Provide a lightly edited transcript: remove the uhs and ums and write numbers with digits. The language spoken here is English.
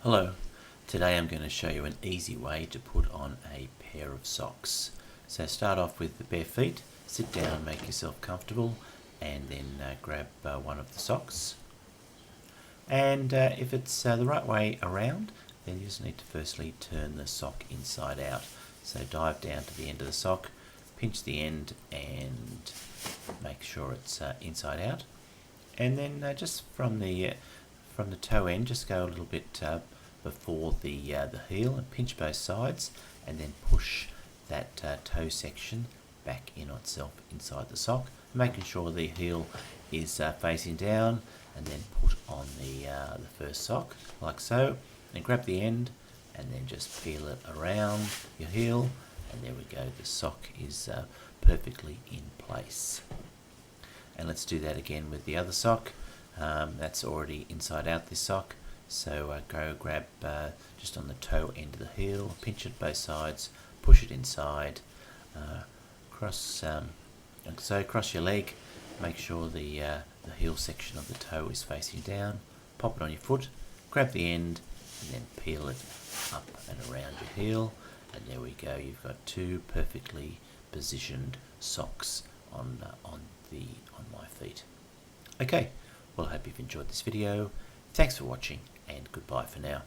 Hello, today I'm going to show you an easy way to put on a pair of socks. So start off with the bare feet, sit down, make yourself comfortable, and then grab one of the socks. And if it's the right way around, then you just need to firstly turn the sock inside out. So dive down to the end of the sock, pinch the end and make sure it's inside out. And then just from the toe end, just go a little bit before the heel and pinch both sides, and then push that toe section back in itself inside the sock, making sure the heel is facing down, and then put on the first sock like so, and grab the end and then just peel it around your heel, and there we go, the sock is perfectly in place. And let's do that again with the other sock. That's already inside out, this sock, so go grab just on the toe end of the heel, pinch it both sides, push it inside, cross your leg, make sure the heel section of the toe is facing down, pop it on your foot, grab the end and then peel it up and around your heel, and there we go, you've got two perfectly positioned socks on my feet. Okay, well, I hope you've enjoyed this video. Thanks for watching, and goodbye for now.